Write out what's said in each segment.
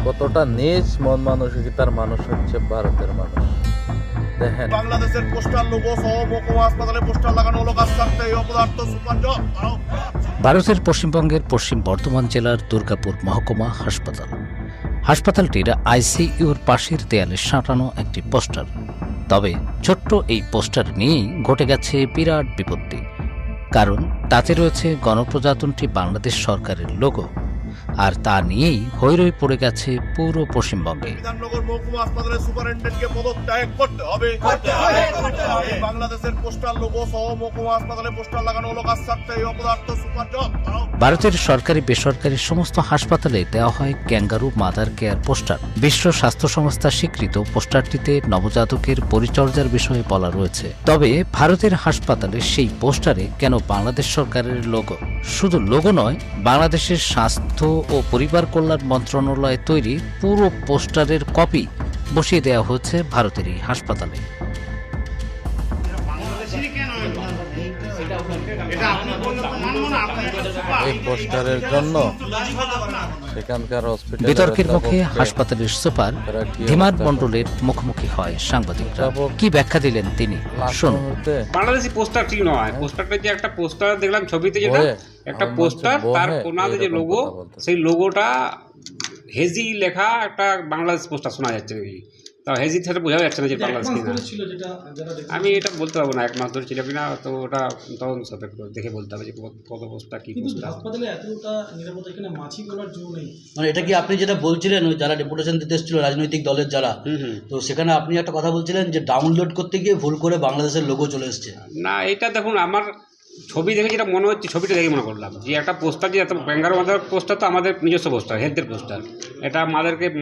কতটা নিজ মন মানসিকতার মানুষ হচ্ছে ভারতের মানুষ। দেখেন বাংলাদেশের পোস্টার লোগো সহ মহকুমা হাসপাতালে পোস্টার লাগানো হলো, কাজ থাকতে এই অপদার্থ সুপার। ভারতের পশ্চিমবঙ্গের পশ্চিম বর্ধমান জেলার দুর্গাপুর মহকুমা হাসপাতালটির আইসিইউর পাশের দেয়ালে সাঁটানো একটি পোস্টার। তবে ছোট্ট এই পোস্টার নিয়েই ঘটে গেছে বিরাট বিপত্তি, কারণ তাতে রয়েছে গণপ্রজাতন্ত্রী বাংলাদেশ সরকারের লোগো, আর তা নিয়েই হৈরৈ পড়ে গেছে পুরো পশ্চিমবঙ্গে। বিধাননগর মহকুমা হাসপাতালের সুপারিনটেন্ডেন্টকে পদত্যাগ করতে হবে। বাংলাদেশের পোস্টার লোগো সহ মহকুমা হাসপাতালে পোস্টার লাগানো হলো, কাজ থাকতে এই অপদার্থ সুপার। ভারতের সরকারি বেসরকারি সমস্ত হাসপাতালে দেওয়া হয় ক্যাঙ্গারু মাদার কেয়ার পোস্টার। বিশ্ব স্বাস্থ্য সংস্থা স্বীকৃত পোস্টারটিতে নবজাতকের পরিচর্যার বিষয়ে বলা রয়েছে। তবে ভারতের হাসপাতালে সেই পোস্টারে কেন বাংলাদেশ সরকারের লোগো? শুধু লোগো নয়, বাংলাদেশের স্বাস্থ্য ও পরিবার কল্যাণ মন্ত্রণালয় তৈরি পুরো পোস্টারের কপি বসিয়ে দেওয়া হচ্ছে ভারতের এই হাসপাতালে। এই পোস্টারের জন্য সেখানকার হসপিটাল বিতর্কের মুখে হাসপাতালের সুপার ধীমান মণ্ডলের মুখোমুখি হয় সাংবাদিকরা। কি ব্যাখ্যা দিলেন তিনি, শুনুন। বাংলাদেশি পোস্টার ঠিক নয়। পোস্টারটা যে একটা পোস্টার দেখলাম ছবিতে, যেটা একটা পোস্টার, তার কোনাতে যে লোগো, সেই লোগোটা হেজি লেখা একটা বাংলাদেশ পোস্টার শোনা যাচ্ছে নাকি। তা হেজি থেকে বোঝা যাচ্ছে না যে বাংলাদেশ কিনা। আমি এটা বলতে পারবো না, 1 মাস ধরে ছিল কিনা, তো ওটা তদন্ত সাপেক্ষ দেখে বলতে হবে যে কত পোস্টার কি পোস্টার। হাসপাতালে এতটা নিরাপত্তা, এখানে মাছি বলার জন্য নেই। মানে এটা কি আপনি যেটা বলছিলেন, ওই যারা ডেপুটেশন দিতে এসেছিল রাজনৈতিক দলের যারা, তো সেখানে আপনি একটা কথা বলছিলেন যে ডাউনলোড করতে গিয়ে ভুল করে বাংলাদেশের লোগো চলে এসছে। না, এটা দেখুন, আমার ছবি দেখে যেটা মনে হচ্ছে, ছবিটা দেখে মনে করলাম যে একটা পোস্টার, যে এত ব্যাঙ্গার মাদার পোস্টার তো আমাদের নিজস্ব পোস্টার, হেলথের পোস্টার। এটা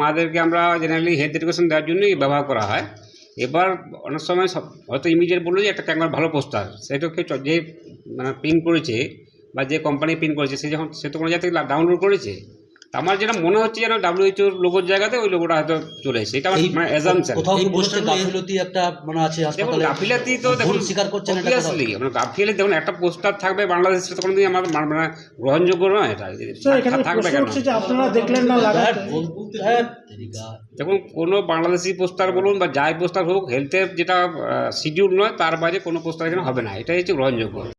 মাদেরকে আমরা জেনারেলি হেলথ এডুকেশন দেওয়ার জন্যই ব্যবহার করা হয়। এবার অনেক সময় হয়তো ইমিডিয়েট বললো যে একটা ক্যাঙ্গার ভালো পোস্টার, সেটাকে যে মানে প্রিন্ট করেছে বা যে কোম্পানি প্রিন্ট করেছে, সে তো কোনো জায়গা থেকে ডাউনলোড করেছে। আমার যেটা মনে হচ্ছে যেন ডাব্লিউএইচওর লোগোর জায়গাতে ওই লোগোটা হয়তো চলে এসেছে। এটা আমার মানে অ্যাজাম্পশন। এই পোস্টার গাফিলতি একটা মানে আছে হাসপাতালে। গাফিলতি তো দেখুন স্বীকার করছেন এটা। অবভিয়াসলি মানে গাফিলতি, দেখুন একটা পোস্টার থাকবে বাংলাদেশে, তো কোনোদিন আমার মানে গ্রহণযোগ্য নয়। এটা থাকবে কেন? আপনারা দেখলেন না লাগাতে? দেখুন, কোনো বাংলাদেশি পোস্টার বলুন বা যাই পোস্টার হোক, হেলথের যেটা শিডিউল নয় তার বাইরে কোনো পোস্টার এখানে হবে না, এটাই হচ্ছে গ্রহণযোগ্য।